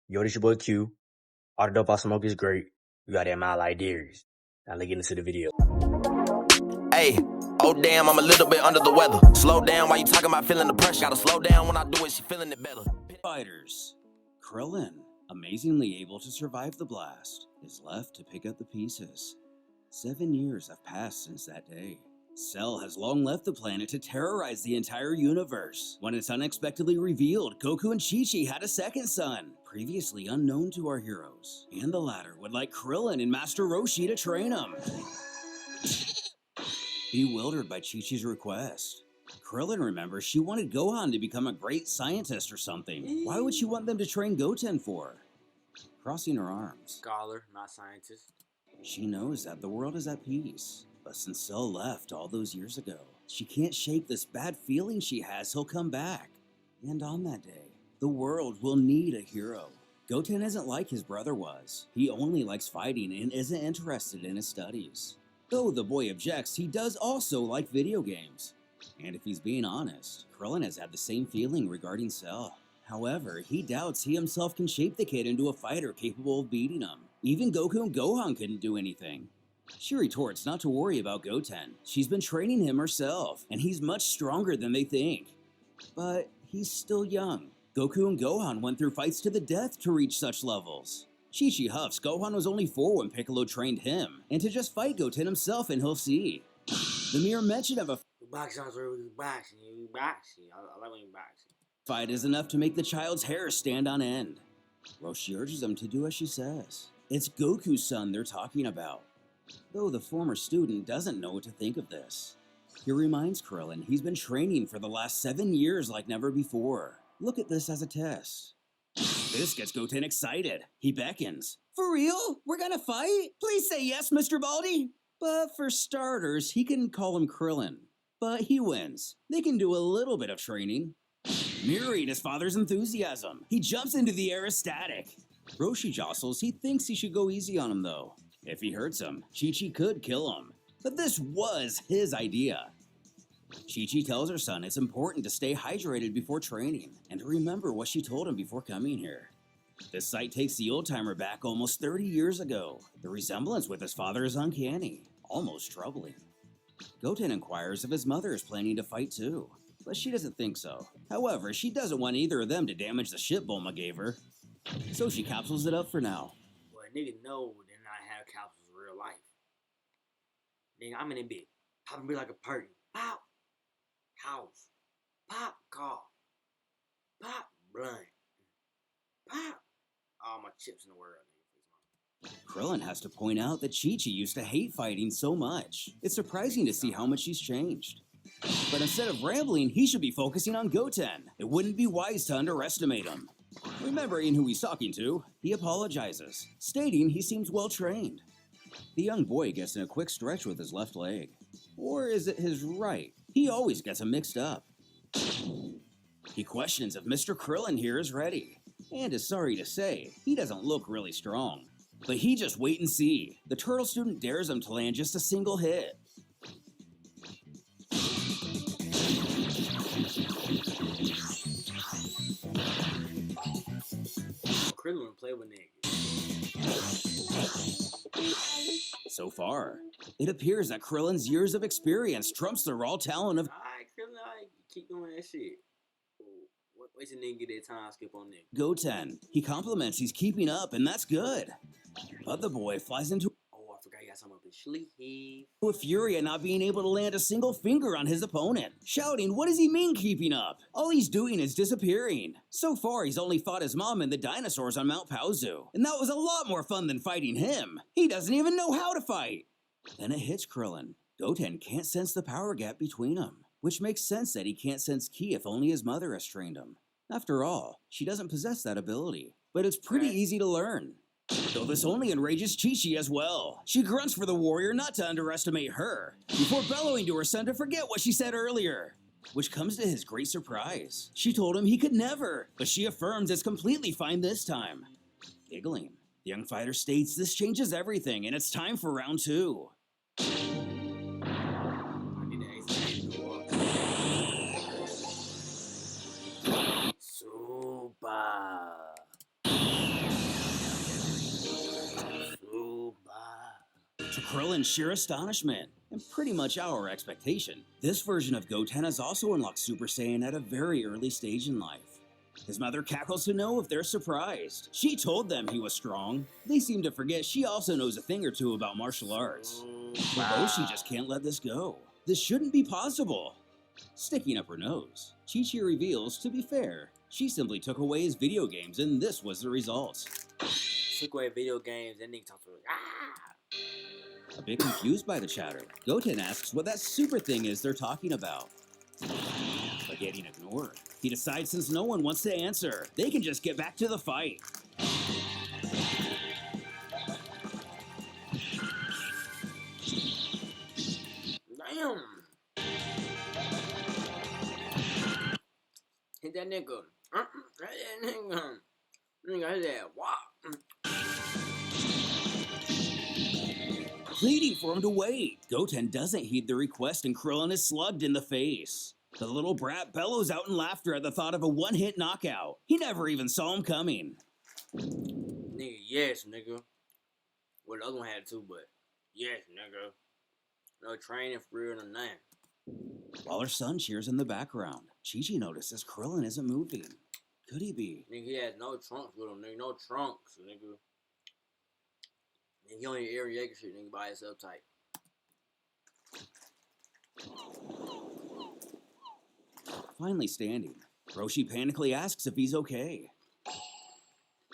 Yo, this your boy Q. All the dope I smoke is great. We got that mild ideas. Now let's get into the video. Hey, oh damn, I'm a little bit under the weather. Slow down while you talking about feeling the pressure. Gotta slow down when I do it, she feeling it better. Fighters. Krillin, amazingly able to survive the blast, is left to pick up the pieces. 7 years have passed since that day. Cell has long left the planet to terrorize the entire universe, when it's unexpectedly revealed Goku and Chi-Chi had a second son, previously unknown to our heroes, and the latter would like Krillin and Master Roshi to train him. Bewildered by Chi-Chi's request, Krillin remembers she wanted Gohan to become a great scientist or something. Why would she want them to train Goten for? Crossing her arms, Scholar, not scientist. she knows that the world is at peace. But since Cell left all those years ago, she can't shake this bad feeling she has he'll come back. And on that day, the world will need a hero. Goten isn't like his brother was. He only likes fighting and isn't interested in his studies. Though the boy objects, he does also like video games. And if he's being honest, Krillin has had the same feeling regarding Cell. However, he doubts he himself can shape the kid into a fighter capable of beating him. Even Goku and Gohan couldn't do anything. She retorts not to worry about Goten. She's been training him herself, and he's much stronger than they think. But he's still young. Goku and Gohan went through fights to the death to reach such levels. Chi-Chi huffs Gohan was only 4 when Piccolo trained him, and to just fight Goten himself and he'll see. The mere mention of a Boxing, I like when you boxing. fight is enough to make the child's hair stand on end. Roshi urges him to do as she says. It's Goku's son they're talking about. Though the former student doesn't know what to think of this. He reminds Krillin he's been training for the last 7 years like never before. Look at this as a test. This gets Goten excited. He beckons. For real? We're gonna fight? Please say yes, Mr. Baldi. But for starters, he can call him Krillin. But he wins. They can do a little bit of training. Mirroring his father's enthusiasm, he jumps into the air ecstatic. Roshi jostles, he thinks he should go easy on him though. If he hurts him, Chi-Chi could kill him. But this was his idea. Chi-Chi tells her son it's important to stay hydrated before training and to remember what she told him before coming here. This sight takes the old-timer back almost 30 years ago. The resemblance with his father is uncanny, almost troubling. Goten inquires if his mother is planning to fight too, but she doesn't think so. However, she doesn't want either of them to damage the ship Bulma gave her, so she capsules it up for now. Well, nigga know they're not have capsules in real life. Nigga, I'm in a bit. Pop and be like a party. Pop. House. Pop car. Pop blunt. Pop. All my chips in the world, nigga. Krillin has to point out that Chi-Chi used to hate fighting so much. It's surprising to see how much he's changed. But instead of rambling, he should be focusing on Goten. It wouldn't be wise to underestimate him. Remembering who he's talking to, he apologizes, stating he seems well trained. The young boy gets in a quick stretch with his left leg. Or is it his right? He always gets them mixed up. He questions if Mr. Krillin here is ready, and is sorry to say, he doesn't look really strong. But he just wait and see. The turtle student dares him to land just a single hit. Krillin play with niggas. So far, it appears that Krillin's years of experience trumps the raw talent of Alright, Krillin, alright, keep doing that shit. Wait till nigga get that time skip on nigga. Goten. He compliments he's keeping up, and that's good. But the boy flies into Oh, I forgot you got something up his sleeve. a fury at not being able to land a single finger on his opponent, shouting, what does he mean keeping up? All he's doing is disappearing. So far, he's only fought his mom and the dinosaurs on Mount Paozu, and that was a lot more fun than fighting him. He doesn't even know how to fight. Then it hits Krillin. Goten can't sense the power gap between them, which makes sense that he can't sense ki if only his mother has trained him. After all, she doesn't possess that ability, but it's pretty easy to learn. Though this only enrages Chi-Chi as well. She grunts for the warrior not to underestimate her, before bellowing to her son to forget what she said earlier. Which comes to his great surprise. She told him he could never, but she affirms it's completely fine this time. Giggling, the young fighter states this changes everything and it's time for round 2. I need to exit the walk. Super. To Krillin's sheer astonishment, and pretty much our expectation, this version of Goten has also unlocked Super Saiyan at a very early stage in life. His mother cackles to know if they're surprised. She told them he was strong. They seem to forget she also knows a thing or two about martial arts. Although she just can't let this go. This shouldn't be possible. Sticking up her nose, Chi-Chi reveals, to be fair, she simply took away his video games and this was the result. Took away video games and nigga talks to her. A bit confused by the chatter, Goten asks what that super thing is they're talking about. But getting ignored, he decides since no one wants to answer, they can just get back to the fight. Damn. Hit that nigga. Hit that nigga. Nigga, hit that. Wow. Pleading for him to wait, Goten doesn't heed the request and Krillin is slugged in the face. The little brat bellows out in laughter at the thought of a one-hit knockout. He never even saw him coming. Nigga, yes, nigga. Well, the other one had too, but yes, nigga. No training for real or nothing. While her son cheers in the background, Chi-Chi notices Krillin isn't moving. Could he be? Nigga, he has no trunks with him, nigga. No trunks, nigga. Nigga, he only Aaron Yeager shit, nigga, by himself type. Finally standing, Roshi panically asks if he's okay.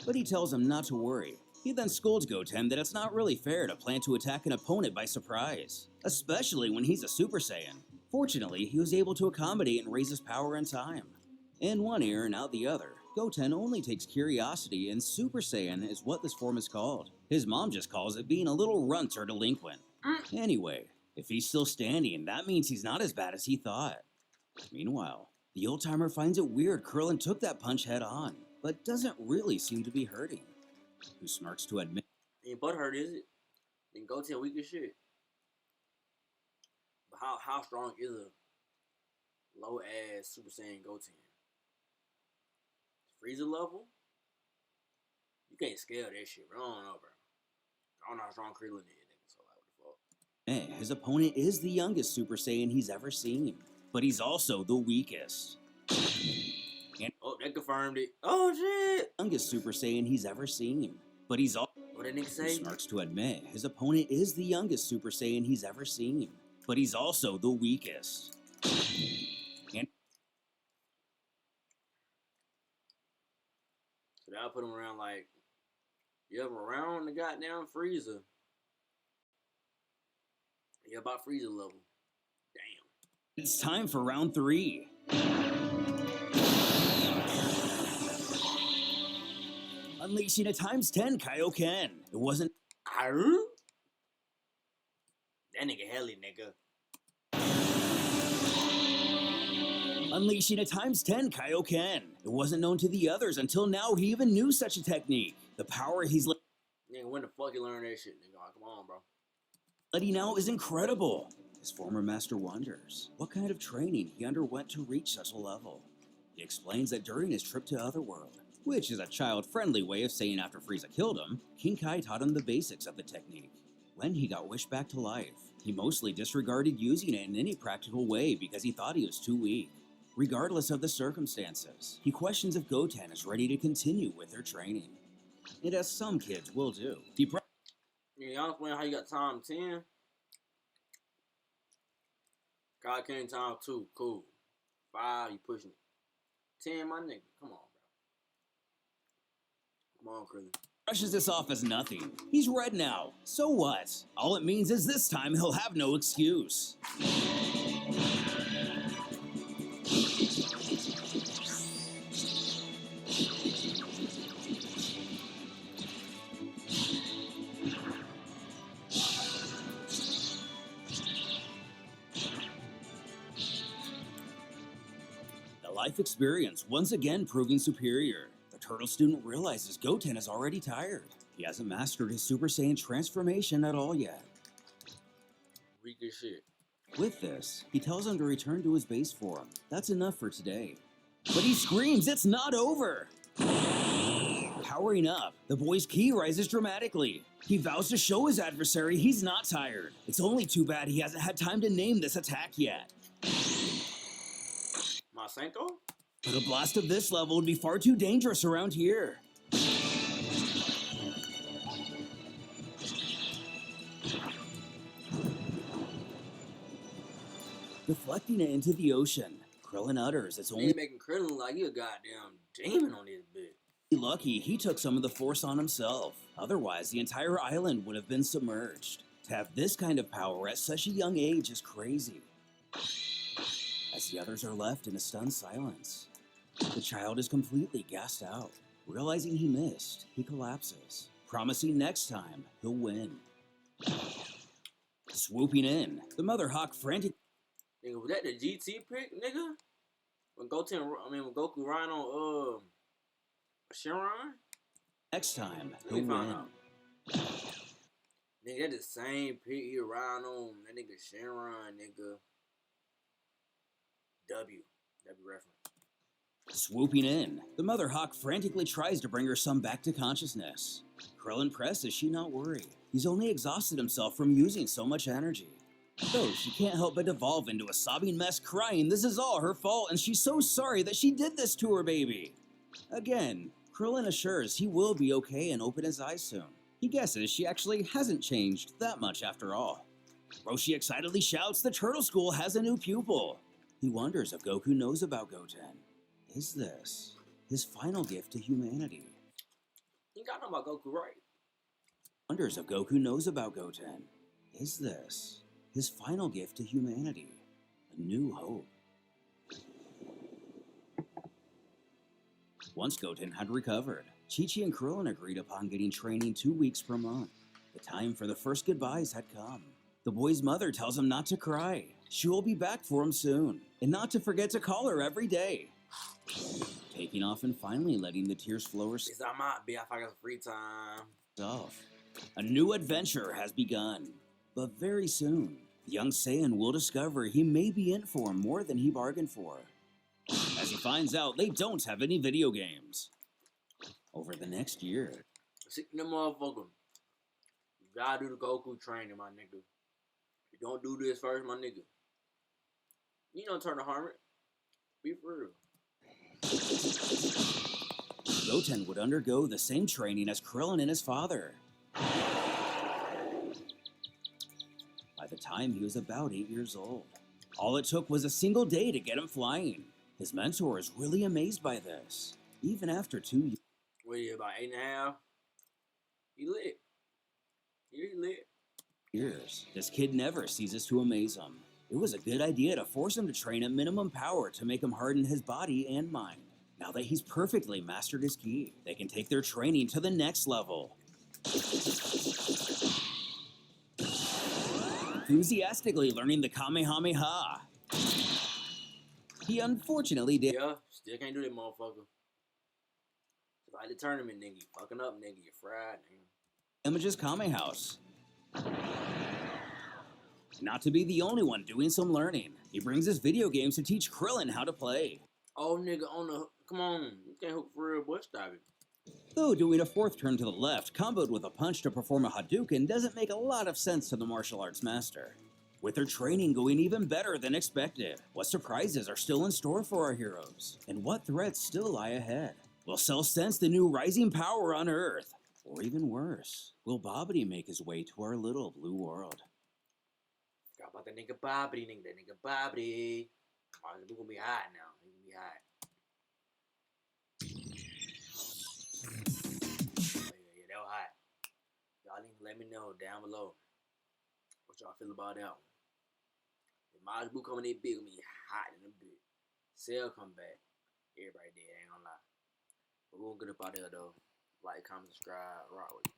But he tells him not to worry. He then scolds Goten that it's not really fair to plan to attack an opponent by surprise, especially when he's a Super Saiyan. Fortunately, he was able to accommodate and raise his power in time. In one ear and out the other, Goten only takes curiosity and Super Saiyan is what this form is called. His mom just calls it being a little runt or delinquent. Anyway, if he's still standing, that means he's not as bad as he thought. Meanwhile, the old-timer finds it weird Krillin took that punch head on, but doesn't really seem to be hurting. Who smirks to admit, Ain't butt hurt, is it? Then Goten weak as shit. But how strong is a low-ass Super Saiyan Goten? Frieza level? You can't scale that shit, bro. I don't know, bro. I don't know how strong Krillin is, nigga. So, like, what the fuck? his opponent is the youngest Super Saiyan he's ever seen, but he's also the weakest. Oh, that confirmed it. Oh, shit. Youngest Super Saiyan he's ever seen, but he's also... What did nigga say? Smirks to admit his opponent is the youngest Super Saiyan he's ever seen, but he's also the weakest. So that'll put him around like, yeah, around the goddamn Frieza. Yeah, about Frieza level. Damn. It's time for round 3. Unleashing a ×10 Kaioken. It wasn't... Arr? That nigga helly, nigga. Unleashing a ×10 Kaioken. It wasn't known to the others until now he even knew such a technique. The power he's Nigga, when the fuck you learn that shit, nigga? Oh, come on, bro. letting out is incredible. His former master wonders what kind of training he underwent to reach such a level. He explains that during his trip to Otherworld, which is a child-friendly way of saying after Frieza killed him, King Kai taught him the basics of the technique. When he got wished back to life, he mostly disregarded using it in any practical way because he thought he was too weak. Regardless of the circumstances, he questions if Goten is ready to continue with their training. And as some kids will do, Yeah, y'all explain how you got time 10. God came time 2, cool. 5, you pushing it. 10, my nigga, come on, bro. Come on, Krillin. brushes this off as nothing. He's red now. So what? All it means is this time he'll have no excuse. The life experience once again proving superior. The turtle student realizes Goten is already tired. He hasn't mastered his Super Saiyan transformation at all yet. Weak as shit. With this, he tells him to return to his base form. That's enough for today. But he screams, it's not over! powering up. The boy's ki rises dramatically. He vows to show his adversary he's not tired. It's only too bad he hasn't had time to name this attack yet. Masenko? But a blast of this level would be far too dangerous around here. Deflecting it into the ocean, Krillin utters it's They only making Krillin look like he a goddamn demon on this bitch. lucky he took some of the force on himself. Otherwise, the entire island would have been submerged. To have this kind of power at such a young age is crazy. As the others are left in a stunned silence, the child is completely gassed out. Realizing he missed, he collapses, promising next time he'll win. Swooping in, the Mother Hawk frantic. Nigga, was that the GT pick, nigga? When Goku riding on Shenron? Next time Let me he'll find win. out. Nigga, that the same pick he riding on. That nigga Shenron, nigga. W reference. Swooping in, the Mother Hawk frantically tries to bring her son back to consciousness. Krillin presses she not worry. He's only exhausted himself from using so much energy. Though she can't help but devolve into a sobbing mess crying this is all her fault and she's so sorry that she did this to her baby. Again, Krillin assures he will be okay and open his eyes soon. He guesses she actually hasn't changed that much after all. Roshi excitedly shouts the Turtle School has a new pupil. He wonders if Goku knows about Goten. Is this his final gift to humanity? You got to know about Goku, right? Wonders if Goku knows about Goten. Is this his final gift to humanity? A new hope. Once Goten had recovered, Chi-Chi and Krillin agreed upon getting training 2 weeks per month. The time for the first goodbyes had come. The boy's mother tells him not to cry. She will be back for him soon, and not to forget to call her every day. Taking off and finally letting the tears flow Because I might be if I got some free time. herself. A new adventure has begun, but very soon, the young Saiyan will discover he may be in for more than he bargained for. As he finds out they don't have any video games. Over the next year, See, them motherfucker. You gotta do the Goku training, my nigga. If you don't do this first, my nigga. You don't turn to Harmon. Be for real. Goten would undergo the same training as Krillin and his father. By the time he was about 8 years old, all it took was a single day to get him flying. His mentor is really amazed by this. Even after 2 What are you, about 8.5? He lit. He lit. years, this kid never ceases to amaze him. It was a good idea to force him to train at minimum power to make him harden his body and mind. Now that he's perfectly mastered his ki, they can take their training to the next level. Enthusiastically learning the Kamehameha. He unfortunately did. Yeah, still can't do that, motherfucker. It's like the tournament, nigga. You fucking up, nigga. You fried, nigga. Image's Kame House. Not to be the only one doing some learning, he brings his video games to teach Krillin how to play. Oh, nigga, on the... Come on. You can't hook for real, boy. Stop it. Though doing a fourth turn to the left, comboed with a punch to perform a Hadouken doesn't make a lot of sense to the martial arts master. With their training going even better than expected, what surprises are still in store for our heroes? And what threats still lie ahead? Will Cell sense the new rising power on Earth? Or even worse, will Bobbity make his way to our little blue world? Forgot about that nigga Bobbity, nigga. That nigga Bobbity. Oh, we gonna be hot now. We gonna be hot. Oh, yeah, that was hot. Y'all need to let me know down below what y'all feel about that one. If Majin Buu coming in big, gonna be hot in a bit. Cell come back. Everybody dead, ain't gonna lie. But we're gonna get up out there though. Like, comment, subscribe, rock with it.